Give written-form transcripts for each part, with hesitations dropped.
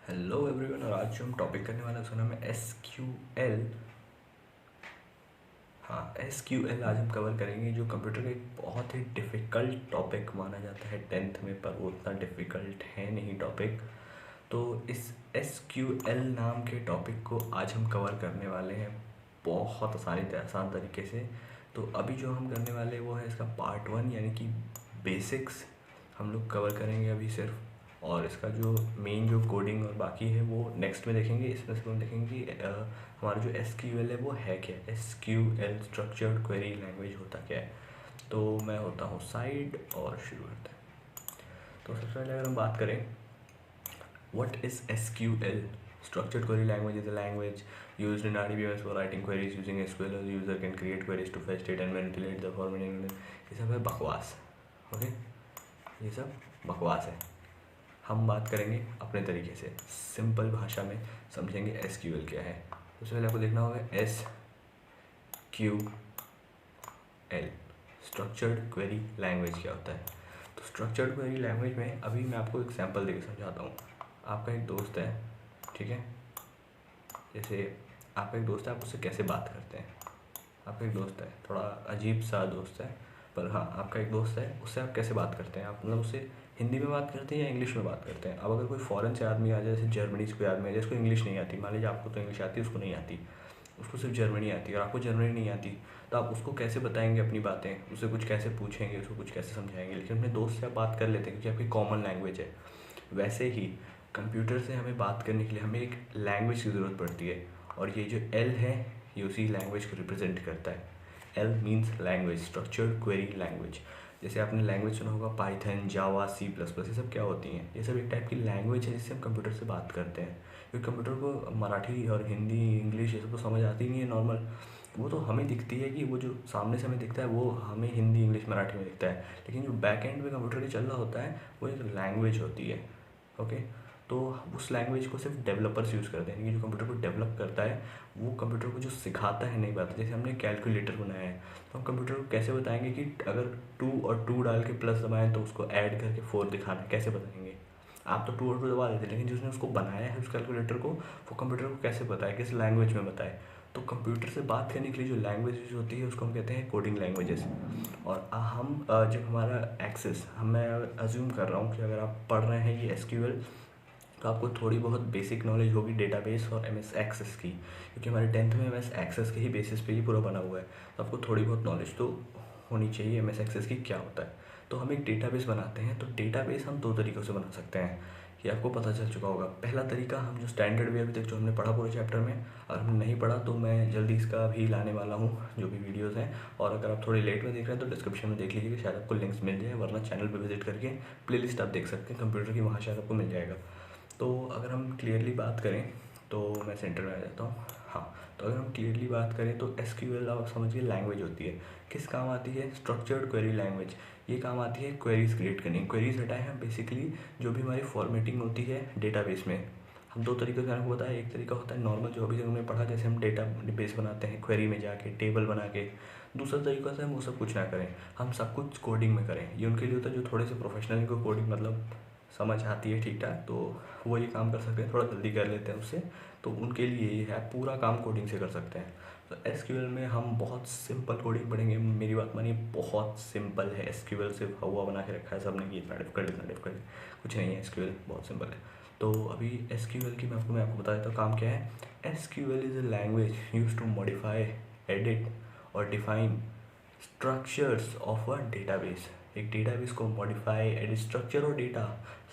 Hello everyone. और आज जो हम टॉपिक करने वाले हैं उसका नाम है एस क्यू एल। हाँ, एस क्यू एल आज हम कवर करेंगे, जो कंप्यूटर का एक बहुत ही डिफ़िकल्ट टॉपिक माना जाता है 10th में, पर वो उतना डिफ़िकल्ट है नहीं टॉपिक। तो इस एस क्यू एल नाम के टॉपिक को आज हम कवर करने वाले हैं बहुत आसान तरीके से। तो अभी जो हम करने वाले हैं वो है इसका पार्ट 1, यानी कि बेसिक्स हम लोग कवर करेंगे अभी सिर्फ। और इसका जो मेन जो कोडिंग और बाकी है वो नेक्स्ट में देखेंगे। इसमें से हम देखेंगे कि हमारा जो एस क्यू एल है वो है क्या। S Q L structured query language होता क्या है। तो मैं होता हूँ साइड और शुरू करते हैं। तो सबसे पहले अगर हम बात करें what is SQL? Structured Query Language is a language used in RDBMS for writing queries using SQL. A user can create queries to fetch data and manipulate the formatting. ये सब है बकवास। ओके, ये सब बकवास है। हम बात करेंगे अपने तरीके से, सिंपल भाषा में समझेंगे SQL क्या है। उससे पहले आपको देखना होगा SQL स्ट्रक्चर्ड क्वेरी लैंग्वेज क्या होता है। तो स्ट्रक्चर्ड क्वेरी लैंग्वेज में अभी मैं आपको एग्जांपल देकर समझाता हूँ। आपका एक दोस्त है, ठीक है। जैसे आपका एक दोस्त है, आप उससे कैसे बात करते हैं। आपका एक दोस्त है, थोड़ा अजीब सा दोस्त है, पर हाँ आपका एक दोस्त है, उससे आप कैसे बात करते हैं। आप मतलब उससे हिंदी में बात करते हैं या इंग्लिश में बात करते हैं। अब अगर कोई फॉरेन से आदमी आ जाए, जैसे जर्मनी से कोई आदमी आ जाए, जिसको इंग्लिश नहीं आती, मान लीजिए आपको तो इंग्लिश आती है, उसको नहीं आती, उसको सिर्फ जर्मनी आती है और आपको जर्मनी नहीं आती, तो आप उसको कैसे बताएंगे अपनी बातें, उससे कुछ कैसे पूछेंगे, उसको कुछ कैसे समझाएंगे। लेकिन अपने दोस्त से आप बात कर लेते हैं क्योंकि आपकी कॉमन लैंग्वेज है। वैसे ही कंप्यूटर से हमें बात करने के लिए हमें एक लैंग्वेज की ज़रूरत पड़ती है, और ये जो एल है ये उसी लैंग्वेज को रिप्रेजेंट करता है। L means language, structured query language. जैसे आपने लैंग्वेज सुना होगा पाइथन, जावा, C++, ये सब क्या होती हैं। ये सब एक टाइप की लैंग्वेज है जिससे हम कंप्यूटर से बात करते हैं। क्योंकि कंप्यूटर को मराठी और हिंदी, इंग्लिश ये सब तो समझ आती नहीं है नॉर्मल। वो तो हमें दिखती है कि वो जो सामने से हमें दिखता है वो हमें हिंदी, इंग्लिश, मराठी में दिखता है, लेकिन जो बैक एंड में कंप्यूटर के चल रहा होता है वो एक लैंग्वेज होती है। ओके, तो उस लैंग्वेज को सिर्फ डेवलपर्स यूज़ करते हैं, यानी कि जो कंप्यूटर को डेवलप करता है वो कंप्यूटर को जो सिखाता है नई बात। जैसे हमने कैलकुलेटर बनाया है, तो हम कंप्यूटर को कैसे बताएंगे कि अगर 2 और 2 डाल के प्लस दबाएं तो उसको ऐड करके 4 दिखाना है, कैसे बताएंगे। आप तो 2 और 2 दबा देते, लेकिन जिसने उसको बनाया है उस कैलकुलेटर को, वो कंप्यूटर को कैसे बताए, किस लैंग्वेज में बताए। तो कंप्यूटर से बात करने के लिए जो लैंग्वेज यूज होती है उसको हम कहते हैं कोडिंग लैंग्वेजेस। और हम जब हमारा एक्सेस, मैं अज्यूम कर रहा हूँ कि अगर आप पढ़ रहे हैं ये SQL, तो आपको थोड़ी बहुत बेसिक नॉलेज होगी डेटाबेस और MS एक्सेस की, क्योंकि हमारे 10th में MS एक्सेस के ही बेसिस पे ही पूरा बना हुआ है। तो आपको थोड़ी बहुत नॉलेज तो होनी चाहिए MS एक्सेस की क्या होता है। तो हम एक डेटाबेस बनाते हैं, तो डेटाबेस हम 2 तरीक़ों से बना सकते हैं, ये आपको पता चल चुका होगा। पहला तरीका, हम जो स्टैंडर्ड वे अभी तक जो हमने पढ़ा पूरे चैप्टर में, अगर हमने नहीं पढ़ा तो मैं जल्दी इसका भी लाने वाला हूँ जो भी वीडियोस हैं। और अगर आप थोड़ी लेट में देख रहे हैं तो डिस्क्रिप्शन में देख लीजिए कि शायद आपको लिंक्स मिल जाए, वरना चैनल पर विजिट करके प्लेलिस्ट आप देख सकते हैं कंप्यूटर की, वहाँ शायद आपको मिल जाएगा। तो अगर हम क्लियरली बात करें तो मैं सेंटर में आ जाता हूँ। हाँ, तो अगर हम क्लियरली बात करें तो SQL आप समझिए लैंग्वेज होती है। किस काम आती है? Structured query language. ये काम आती है क्वेरीज क्रिएट करने। क्वेरीज हटाए हैं बेसिकली जो भी हमारी फॉर्मेटिंग होती है डेटाबेस में। हम 2 तरीक़े से आपको बताया, एक तरीका होता है नॉर्मल जो अभी तक हमने पढ़ा, जैसे हम डेटा बेस बनाते हैं क्वेरी में जाके टेबल बना के। दूसरा तरीका से हम वो सब कुछ ना करें, हम सब कुछ कोडिंग में करें। ये उनके लिए होता है जो थोड़े से प्रोफेशनल को कोडिंग मतलब समझ आती है ठीक ठाक, तो वो ये काम कर सकते हैं, थोड़ा जल्दी कर लेते हैं उससे। तो उनके लिए ये है, पूरा काम कोडिंग से कर सकते हैं। तो SQL में हम बहुत सिंपल कोडिंग पढ़ेंगे। मेरी बात मानिए, बहुत सिंपल है। SQL सिर्फ हवा बना के रखा है सबने कि इतना डिफिकल्ट कुछ नहीं है। SQL बहुत सिंपल है। तो अभी SQL की मैं आपको बता देता हूँ काम क्या है। SQL is a language used to modify, edit और define structures of a database. एक डेटाबेस को मॉडिफाई, एडिट, स्ट्रक्चर और डेटा,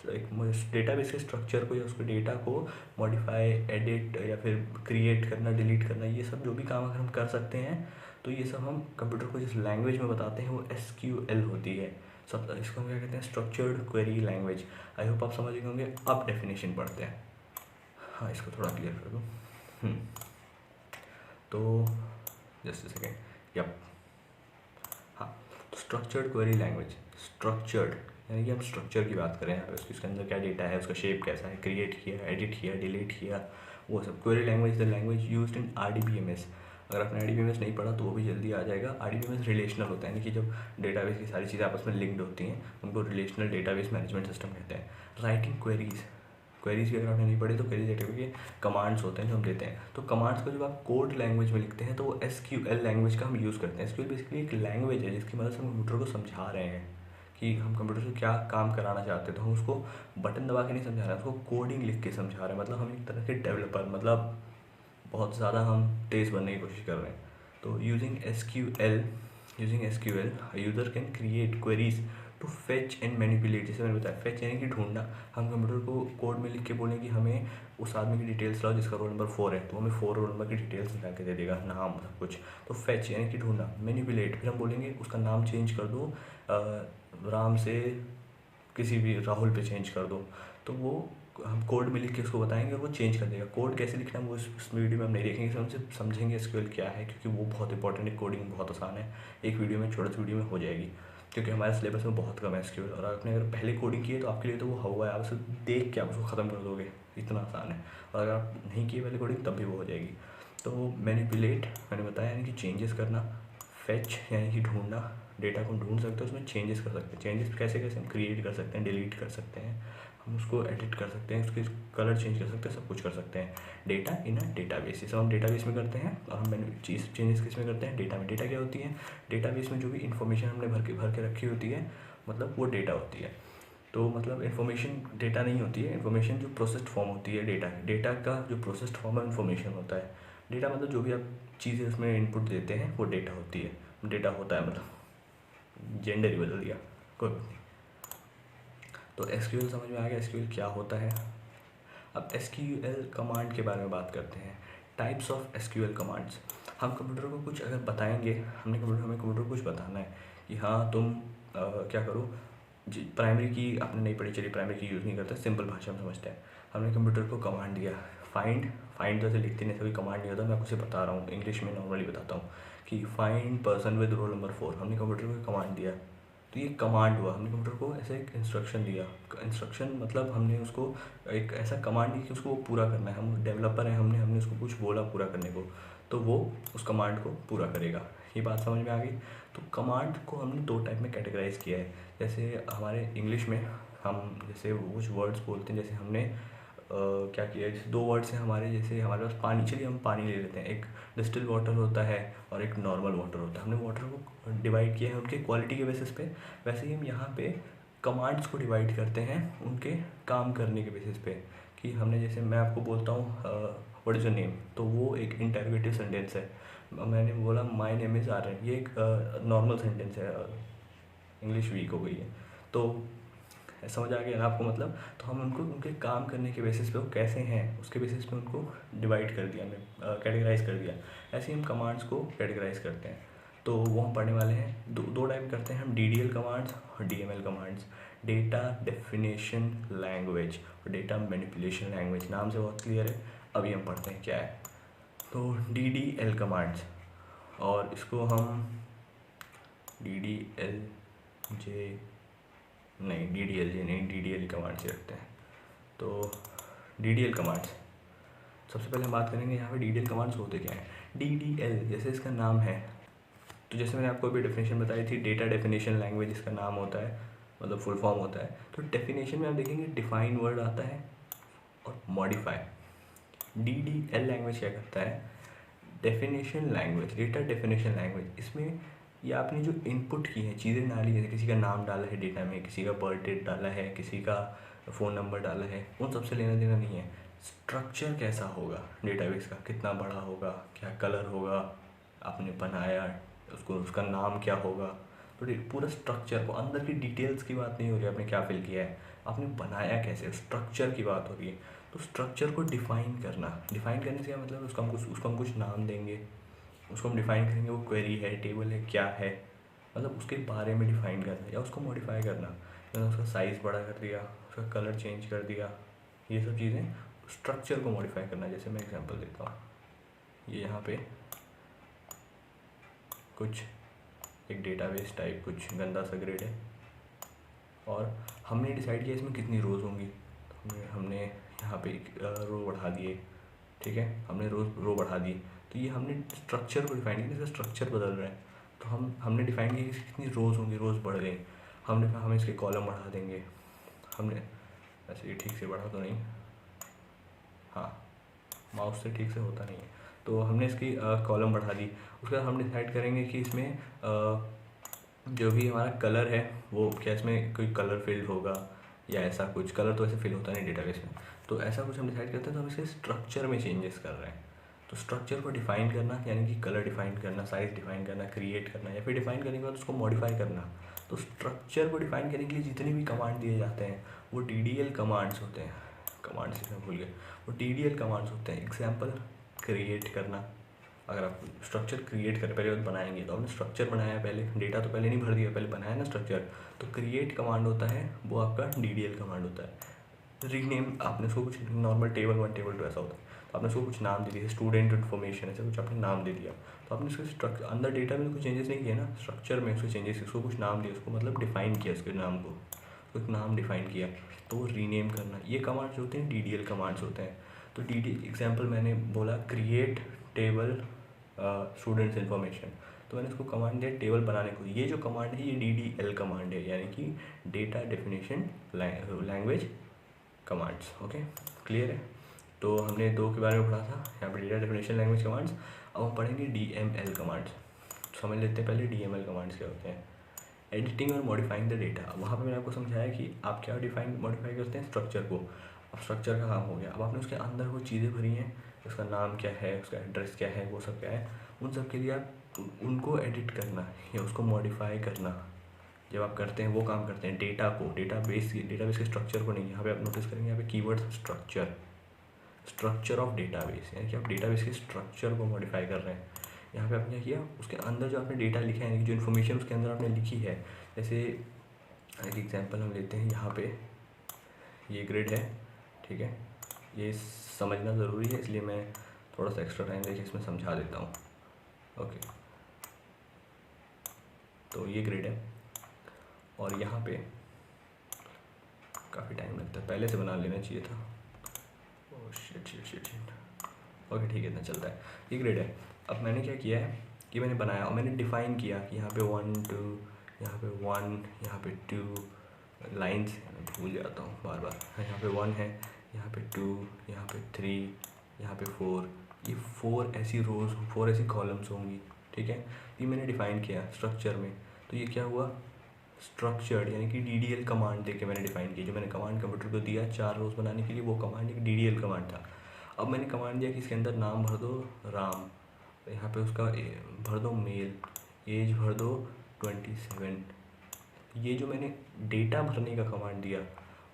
एक डेटाबेस के स्ट्रक्चर को या उसके डेटा को मॉडिफाई, एडिट या फिर क्रिएट करना, डिलीट करना, ये सब जो भी काम अगर हम कर सकते हैं तो ये सब हम कंप्यूटर को जिस लैंग्वेज में बताते हैं वो SQL होती है। सब इसको हम क्या कहते हैं? Structured query language. I hope आप समझ गए होंगे। अब डेफिनेशन पढ़ते हैं। हाँ, इसको थोड़ा क्लियर कर दूँ। तो जस्ट सेकेंड। यप, हाँ, तो स्ट्रक्चर्ड क्वेरी लैंग्वेज, स्ट्रक्चर्ड यानी कि हम स्ट्रक्चर की बात करें यहाँ पे, उसके अंदर क्या डेटा है, उसका शेप कैसा है, क्रिएट किया, एडिट किया, डिलीट किया, वो सब। Query language the language used in RDBMS। अगर आपने RDBMS नहीं पढ़ा तो वो भी जल्दी आ जाएगा। RDBMS रिलेशनल होता है, यानी कि जब डेटाबेस की सारी चीज़ें आपस में लिंक्ड होती हैं उनको रिलेशनल डेटाबेस मैनेजमेंट सिस्टम कहते हैं। राइटिंग क्वेरीज, क्वेरीज की अगर आपने नहीं पढ़ी तो क्वेरीज डेटाबेस के कमांड्स होते हैं जो हम देते हैं। तो कमांड्स को जब आप कोड लैंग्वेज में लिखते हैं तो वो SQL लैंग्वेज का हम यूज़ करते हैं। SQL बेसिकली एक लैंग्वेज है जिसकी मदद से हम कंप्यूटर को समझा रहे हैं कि हम कंप्यूटर से क्या काम कराना चाहते हैं। तो हम उसको बटन दबा के नहीं समझा रहे हैं, उसको कोडिंग लिख के समझा रहे हैं। मतलब हम एक तरह के डेवलपर, मतलब बहुत ज़्यादा हम तेज़ बनने की कोशिश कर रहे हैं। तो using SQL user can create queries to fetch and manipulate. जैसे मैंने बताया, फेच यानी कि ढूंढना। हम कंप्यूटर को कोड में लिख के बोलें कि हमें उस आदमी की डिटेल्स लाओ जिसका रोल नंबर 4 है, तो हमें 4 रोल नंबर की डिटेल्स निकाल के दे देगा, नाम सब कुछ। तो फेच यानी कि ढूंढना। मैनिपुलेट, फिर हम बोलेंगे उसका नाम चेंज कर दो, राम से किसी भी राहुल पे चेंज कर दो, तो वो हम कोड में लिख के उसको बताएंगे और वो चेंज कर देगा। कोड कैसे लिखना है वो इस वीडियो में हम नहीं देखेंगे, हमसे समझेंगे SQL क्या है, क्योंकि वो बहुत इंपॉर्टेंट है। कोडिंग बहुत आसान है, एक वीडियो में, छोटी सी वीडियो में हो जाएगी, क्योंकि हमारे सिलेबस में बहुत कम है SQL। और आपने अगर पहले कोडिंग की है तो आपके लिए तो वो हुआ है, आप उसे देख के आप उसको ख़त्म कर दोगे, इतना आसान है। और अगर आप नहीं किए पहले कोडिंग तब भी वो हो जाएगी। तो मैनिपुलेट मैंने बताया यानी कि चेंजेस करना। फेच यानी कि ढूंढना, डेटा को ढूंढ सकते हैं, उसमें चेंजेस कर सकते हैं। चेंजेस कैसे कैसे हम क्रिएट कर सकते हैं, डिलीट कर सकते हैं, हम उसको एडिट कर सकते हैं, उसके कलर चेंज कर सकते हैं, सब कुछ कर सकते हैं। डेटा इन अ डेटाबेस, ये सब हम डेटाबेस में करते हैं। और हम चीज़ चेंजेस किस में करते हैं, डेटा में। डेटा क्या होती है, डेटाबेस में जो भी इन्फॉर्मेशन हमने भर के रखी होती है, मतलब वो डेटा होती है। तो मतलब इन्फॉर्मेशन डेटा नहीं होती है, इन्फॉर्मेशन जो प्रोसेस्ड फॉर्म होती है डेटा की। डेटा का जो प्रोसेस्ड फॉर्म है इन्फॉर्मेशन होता है। डेटा मतलब जो भी आप चीज़ें उसमें इनपुट देते हैं वो डेटा होती है, डेटा होता है, मतलब जेंडर ही बदल दिया, कोई बात नहीं। तो SQL समझ में आ गया SQL क्या होता है। अब SQL कमांड के बारे में बात करते हैं। Types of SQL commands. हम कंप्यूटर को कुछ अगर बताएंगे, हमें कंप्यूटर को कुछ बताना है कि हाँ तुम क्या करो। प्राइमरी की आपने नहीं पढ़ी, चलिए प्राइमरी की यूज़ नहीं करते, सिंपल भाषा में समझते हैं। हमने कंप्यूटर को कमांड दिया, फाइंड जैसे लिखते नहीं, कोई कमांड नहीं होता, मैं आपको बता रहा हूँ, इंग्लिश में नॉर्मली बताता हूँ कि find person with roll number 4। हमने कंप्यूटर को कमांड दिया, तो ये कमांड हुआ। हमने कंप्यूटर को ऐसे एक इंस्ट्रक्शन दिया। इंस्ट्रक्शन मतलब हमने उसको एक ऐसा कमांड दी कि उसको वो पूरा करना है। हम डेवलपर हैं, हमने उसको कुछ बोला पूरा करने को, तो वो उस कमांड को पूरा करेगा। ये बात समझ में आ गई। तो कमांड को हमने 2 टाइप में कैटेगराइज किया है। जैसे हमारे इंग्लिश में हम जैसे कुछ वर्ड्स बोलते हैं, जैसे हमने क्या किया, जैसे 2 वर्ड्स हैं हमारे, जैसे हमारे पास पानी, चलिए हम पानी ले लेते हैं। एक डिस्टिल वाटर होता है और एक नॉर्मल वाटर होता है। हमने वाटर को डिवाइड किया है उनके क्वालिटी के बेसिस पे। वैसे ही हम यहाँ पे कमांड्स को डिवाइड करते हैं उनके काम करने के बेसिस पे। कि हमने जैसे मैं आपको बोलता हूँ व्हाट इज़ योर नेम, तो वो एक इंटरोगेटिव सेंटेंस है। मैंने बोला माय नेम इज़ आर्यन, ये एक नॉर्मल सेंटेंस है, इंग्लिश वीक हो गई है। तो समझ आ गया ना आपको, मतलब तो हम उनको उनके काम करने के बेसिस पे वो कैसे हैं उसके बेसिस पे उनको डिवाइड कर दिया, हमने कैटेगराइज कर दिया। ऐसे ही हम कमांड्स को कैटेगराइज करते हैं। तो वो हम पढ़ने वाले हैं। दो टाइप करते हैं हम, DDL कमांड्स और DML commands. Data definition language और डेटा मैनिपुलेशन लैंग्वेज। नाम से बहुत क्लियर है, अभी हम पढ़ते हैं क्या है। तो DDL कमांड्स, और इसको हम DDLJ नहीं, DDLJ नहीं, DDL कमांड से रखते हैं। तो DDL कमांड्स सबसे पहले हम बात करेंगे यहाँ पे DDL कमांड्स होते क्या हैं। DDL जैसे इसका नाम है, तो जैसे मैंने आपको अभी डेफिनेशन बताई थी, डेटा डेफिनेशन लैंग्वेज इसका नाम होता है, मतलब फुल फॉर्म होता है। तो डेफिनेशन में आप देखेंगे डिफाइन वर्ड आता है और मॉडिफाई। DDL लैंग्वेज क्या करता है, definition language, data definition language. इसमें ये आपने जो इनपुट की हैं चीज़ें डाली, जैसे किसी का नाम डाला है डेटा में, किसी का बर्थ डेट डाला है, किसी का फ़ोन नंबर डाला है, उन सबसे लेना देना नहीं है। स्ट्रक्चर कैसा होगा डेटाबेस का, कितना बड़ा होगा, क्या कलर होगा, आपने बनाया उसको, उसका नाम क्या होगा। तो पूरा स्ट्रक्चर को, अंदर की डिटेल्स की बात नहीं हो रही, आपने क्या फिल किया है, आपने बनाया कैसे, स्ट्रक्चर की बात हो रही है। तो स्ट्रक्चर को डिफ़ाइन करना, डिफ़ाइन करने से क्या मतलब, उसको हम कुछ नाम देंगे, उसको हम डिफ़ाइन करेंगे, वो क्वेरी है, टेबल है, क्या है, मतलब उसके बारे में डिफ़ाइन करना, या उसको मॉडिफाई करना, मतलब उसका साइज़ बड़ा कर दिया, उसका कलर चेंज कर दिया, ये सब चीज़ें स्ट्रक्चर को मॉडिफाई करना। जैसे मैं एग्जांपल देता हूँ, ये यहाँ पे कुछ एक डेटाबेस टाइप कुछ गंदा सा ग्रेड है, और हमने डिसाइड किया इसमें कितनी रोज़ होंगी। तो हमने यहाँ पे एक रो बढ़ा दिए, ठीक है, हमने रो बढ़ा दी। तो ये हमने स्ट्रक्चर को डिफाइन किया, जैसे स्ट्रक्चर बदल रहा है, तो हमने डिफाइन किया कि कितनी रोज़ होंगी, रोज़ बढ़ गई। हमने कहा हम इसके कॉलम बढ़ा देंगे, हमने ऐसे ये ठीक से बढ़ा तो नहीं, हाँ, माउस से ठीक से होता नहीं है। तो हमने इसकी कॉलम बढ़ा दी। उसके बाद हम डिसाइड करेंगे कि इसमें जो भी हमारा कलर है वो क्या इसमें कोई कलर फील्ड होगा या ऐसा कुछ। कलर तो ऐसे फिल होता नहीं डेटाबेस में, तो ऐसा कुछ हम डिसाइड करते हैं। तो हम इसके स्ट्रक्चर में चेंजेस कर रहे हैं। तो स्ट्रक्चर को डिफाइन करना यानी कि कलर डिफाइन करना, साइज डिफाइन करना, क्रिएट करना, या फिर डिफाइन करने के बाद उसको मॉडिफाई करना। तो स्ट्रक्चर को डिफाइन करने के लिए जितने भी कमांड दिए जाते हैं वो DDL कमांड्स होते हैं। कमांड्स लिखना भूल गए, वो DDL कमांड्स होते हैं। एग्जाम्पल, क्रिएट करना। अगर आप स्ट्रक्चर क्रिएट कर पहले बनाएंगे तो आपने स्ट्रक्चर बनाया, पहले डेटा तो पहले नहीं भर दिया, पहले बनाया ना स्ट्रक्चर। तो क्रिएट कमांड होता है वो आपका DDL कमांड होता है। रीनेम, आपने उसको कुछ नॉर्मल टेबल 1 टेबल 2 ऐसा होता है, तो आपने उसको कुछ नाम दे दिया, स्टूडेंट इन्फॉर्मेशन ऐसा कुछ आपने नाम दे दिया। तो आपने उसके स्ट्रक्चर अंदर डेटा में कुछ चेंजेस नहीं किए ना, स्ट्रक्चर में उसको चेंजेस, उसको कुछ नाम दिया, उसको मतलब डिफाइन किया, उसके नाम को कुछ नाम डिफाइन किया। तो वो रीनेम करना, ये कमांड्स होते हैं DDL कमांड्स होते हैं। तो एग्जाम्पल मैंने बोला क्रिएट टेबल स्टूडेंट्स इन्फॉर्मेशन, तो मैंने उसको कमांड दिया टेबल बनाने को। ये जो कमांड है ये DDL कमांड है, यानी कि data definition language commands. Okay, clear है। तो हमने 2 के बारे में पढ़ा था यहाँ पे, डेटा डेफिनेशन लैंग्वेज कमांड्स। अब हम पढ़ेंगे DML कमांड्स। समझ लेते हैं पहले DML कमांड्स क्या होते हैं। एडिटिंग और मॉडिफाइंग द डेटा। वहाँ पे मैंने आपको समझाया कि आप क्या मॉडिफाई करते हैं, स्ट्रक्चर को। अब स्ट्रक्चर का काम हो गया, अब आपने उसके अंदर वो चीज़ें भरी हैं, उसका नाम क्या है, उसका एड्रेस क्या है, वो सब क्या है, उन सब के लिए आप उनको एडिट करना या उसको मॉडिफाई करना जब आप करते हैं वो काम करते हैं। डेटा को, डेटाबेस के स्ट्रक्चर को नहीं। यहाँ पे आप नोटिस करेंगे यहाँ पे कीवर्ड स्ट्रक्चर ऑफ डेटाबेस, यानी कि आप डेटाबेस के स्ट्रक्चर को मॉडिफाई कर रहे हैं। यहाँ पे आपने क्या किया, उसके अंदर जो आपने डेटा लिखा है, यानी कि जो इन्फॉर्मेशन उसके अंदर आपने लिखी है। जैसे एक एग्जांपल हम लेते हैं, यहाँ पे ये ग्रिड है, ठीक है। ये समझना ज़रूरी है, इसलिए मैं थोड़ा सा एक्स्ट्रा टाइम देके इसमें समझा देता हूँ। ओके, तो ये ग्रिड है और यहाँ पे काफ़ी टाइम लगता है, पहले से बना लेना चाहिए था। Oh shit. ओके, ठीक है, इतना चलता है। ये ग्रिड है। अब मैंने क्या किया है कि मैंने बनाया और मैंने डिफ़ाइन किया कि यहाँ पे 1 2, यहाँ पे 1, यहाँ पे 2 लाइन्स, मैं भूल जाता हूँ बार बार। यहाँ पे 1 है, यहाँ पे 2, यहाँ पे 3, यहाँ पे 4। ये 4 ऐसी रोज़, 4 ऐसी कॉलम्स होंगी, ठीक है। ये मैंने डिफ़ाइन किया स्ट्रक्चर में। तो ये क्या हुआ, स्ट्रक्चर्ड, यानी कि DDL कमांड देके मैंने डिफ़ाइन किया। जो मैंने कमांड कंप्यूटर को दिया 4 रोज़ बनाने के लिए, वो कमांड एक DDL कमांड था। अब मैंने कमांड दिया कि इसके अंदर नाम भर दो राम, यहाँ पे उसका भर दो मेल, एज भर दो 27। ये जो मैंने डेटा भरने का कमांड दिया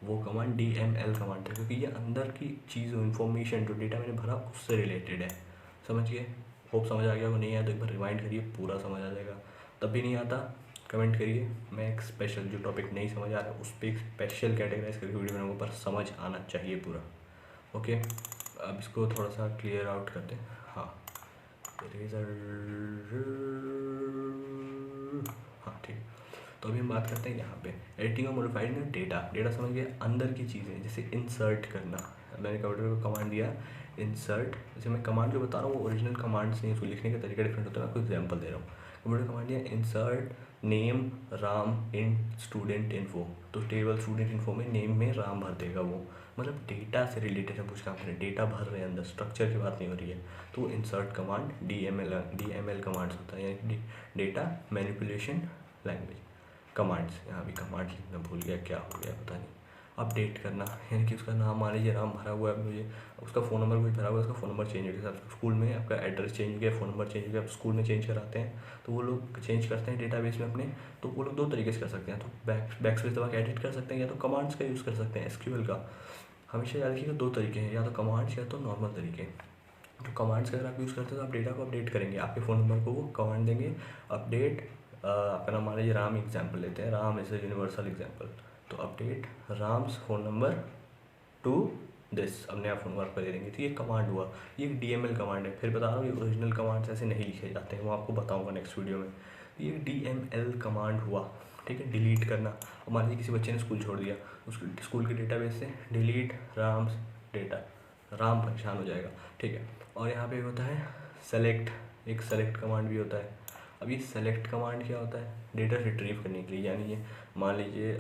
वो कमांड DML कमांड था, क्योंकि ये अंदर की चीज़, इन्फॉर्मेशन जो डेटा मैंने भरा उससे रिलेटेड है। समझिए, होप समझ आ गया। वो नहीं आया तो एक बार रिवाइंड करिए, पूरा समझ आ जाएगा। तब भी नहीं आता कमेंट करिए, मैं एक स्पेशल जो टॉपिक नहीं समझ आ रहा है उस पर एक स्पेशल कैटेगराइज करके वीडियो बनाऊंगा, पर समझ आना चाहिए पूरा। ओके, अब इसको थोड़ा सा क्लियर आउट करते हैं। हाँ, हाँ ठीक। तो अभी हम बात करते हैं यहाँ पे एडिटिंग और मॉडिफाइड में डेटा समझ गया, अंदर की चीज़ें, जैसे इंसर्ट करना। मैंने कंप्यूटर को कमांड दिया इंसर्ट, जैसे मैं कमांड जो बता रहा हूँ वो ओरिजिनल कमांड्स नहीं, उसको लिखने का तरीका डिफरेंट होता है। मैं आपको एग्जाम्पल दे रहा हूँ। कंप्यूटर कमांड दिया इंसर्ट नेम राम इन स्टूडेंट इन्फो, तो टेबल स्टूडेंट इन्फो में नेम में राम भर देगा वो। मतलब डेटा से रिलेटेड हम कुछ काम करें, डेटा भर रहे हैं अंदर, स्ट्रक्चर की बात नहीं हो रही है। तो इंसर्ट कमांड DML कमांड्स होता है, यानी डेटा मैनिपुलेशन लैंग्वेज कमांड्स। यहाँ भी कमांड लिखना भूल गया, क्या हो गया पता नहीं। अपडेट करना, यानी कि उसका नाम, मान लीजिए राम भरा हुआ है, मुझे उसका फ़ोन नंबर कुछ भरा हुआ है, उसका फ़ोन नंबर चेंज हो गया। स्कूल में आपका एड्रेस चेंज हो गया, फ़ोन नंबर चेंज हो गया, आप स्कूल में चेंज कराते हैं तो वो लोग चेंज करते हैं डेटाबेस में अपने। तो वो लोग 2 तरीके से कर सकते हैं, तो बैक स्पेस दबा के एडिट कर सकते हैं, या तो कमांड्स का यूज़ कर सकते हैं, SQL का। हमेशा याद रखिएगा 2 तरीके हैं, या तो कमांड्स या तो नॉर्मल तरीके। तो कमांड्स का अगर आप यूज़ करते हैं तो आप डेटा को अपडेट करेंगे, आपके फ़ोन नंबर को वो कमांड देंगे अपडेट। आपका नाम मान लीजिए राम, एग्जाम्पल लेते हैं, Ram is a universal example. तो update Ram's phone number to this, अपने आप फ़ोन नंबर पर दे देंगे। तो ये कमांड हुआ, ये एक DML कमांड है। फिर बता रहा हूँ ये ओरिजिनल कमांड्स ऐसे नहीं लिखे जाते हैं, वो आपको बताऊँगा नेक्स्ट वीडियो में। ये DML कमांड हुआ, ठीक है। डिलीट करना, अब मान लीजिए किसी बच्चे ने स्कूल छोड़ दिया, उस स्कूल के डेटाबेस से डिलीट राम्स डेटा, राम परेशान हो जाएगा, ठीक है। और यहाँ पे होता है सेलेक्ट, एक सेलेक्ट कमांड भी होता है। अब ये सेलेक्ट कमांड क्या होता है, डेटा रिट्रीव करने के लिए, यानी ये मान लीजिए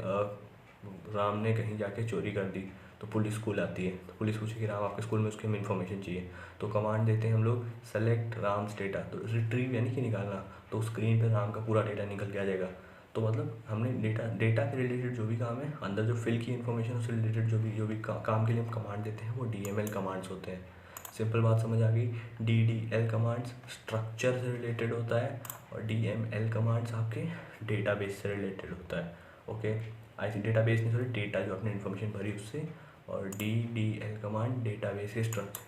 राम ने कहीं जाके चोरी कर दी, तो पुलिस स्कूल आती है, तो पुलिस पूछे कि राम आपके स्कूल में उसकी हमें इन्फॉर्मेशन चाहिए, तो कमांड देते हैं हम लोग सेलेक्ट राम्स डेटा, तो रिट्रीव यानी कि निकालना, तो स्क्रीन पे राम का पूरा डेटा निकल के आ जाएगा। तो मतलब हमने डेटा के रिलेटेड जो भी काम है, अंदर जो फिल की इन्फॉर्मेशन उससे रिलेटेड जो भी काम के लिए हम कमांड देते हैं वो DML कमांड्स होते हैं। सिंपल बात समझ आ गई। DDL कमांड्स स्ट्रक्चर से रिलेटेड होता है और DML कमांड्स आपके डेटाबेस से रिलेटेड होता है। ओके, ऐसी डेटाबेस नहीं, सॉरी, डेटा जो आपने इन्फॉर्मेशन भरी उससे। और DDL कमांड डेटाबेस के स्ट्रक्चर,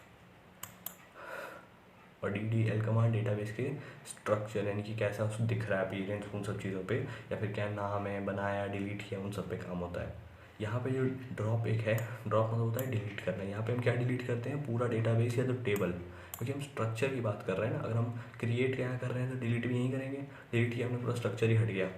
और DDL कमांड डेटाबेस के स्ट्रक्चर यानी कि कैसा उसको दिख रहा है अपीयरेंस, उन सब चीज़ों पे, या फिर क्या नाम है, बनाया, डिलीट किया, उन सब पे काम होता है। यहाँ पे जो ड्रॉप एक है, ड्रॉप मतलब होता है डिलीट करना। यहाँ पे हम क्या डिलीट करते हैं, पूरा डेटाबेस या तो टेबल, क्योंकि हम स्ट्रक्चर की बात कर रहे हैं ना। अगर हम क्रिएट क्या कर रहे हैं तो डिलीट भी यहीं करेंगे, डिलीट किया हमने, पूरा स्ट्रक्चर ही हट गया।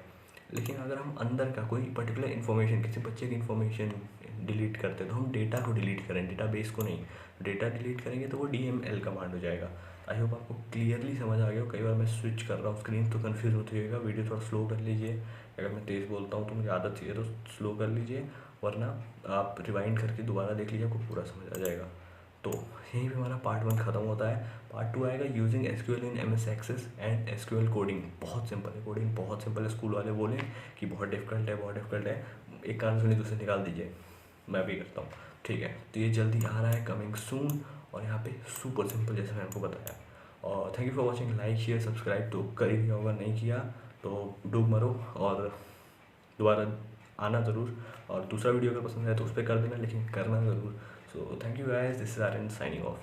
लेकिन अगर हम अंदर का कोई पर्टिकुलर इन्फॉर्मेशन, किसी बच्चे की इन्फॉर्मेशन डिलीट करते हैं तो हम डेटा को डिलीट करें, डेटाबेस को नहीं। डेटा डिलीट करेंगे तो वो DML कमांड हो जाएगा। आई होप आपको क्लियरली समझ आ गया हो। कई बार मैं स्विच कर रहा हूँ स्क्रीन तो कन्फ्यूज़ होती होगा, वीडियो थोड़ा स्लो कर लीजिए। अगर मैं तेज़ बोलता हूँ तो मुझे आदत चाहिए तो स्लो कर लीजिए, वरना आप रिवाइंड करके दोबारा देख लीजिए, आपको पूरा समझ आ जाएगा। तो यहीं पे हमारा पार्ट 1 ख़त्म होता है। पार्ट 2 आएगा using SQL in MS access and SQL coding. बहुत सिंपल है, कोडिंग बहुत सिंपल है। स्कूल वाले बोले कि बहुत डिफिकल्ट है, बहुत डिफिकल्ट है, एक कान सुनी दूसरे निकाल दीजिए, मैं भी करता हूँ। ठीक है, तो ये जल्दी आ रहा है, कमिंग सून। और यहाँ पे सुपर सिंपल जैसे मैंने आपको बताया। और thank you for watching. Like share subscribe तो कर ही दिया होगा, नहीं किया तो डूब मरो और दोबारा आना ज़रूर। और दूसरा वीडियो अगर पसंद है तो उस पर कर देना, लेकिन करना ज़रूर। So thank you guys, this is Aryan signing of.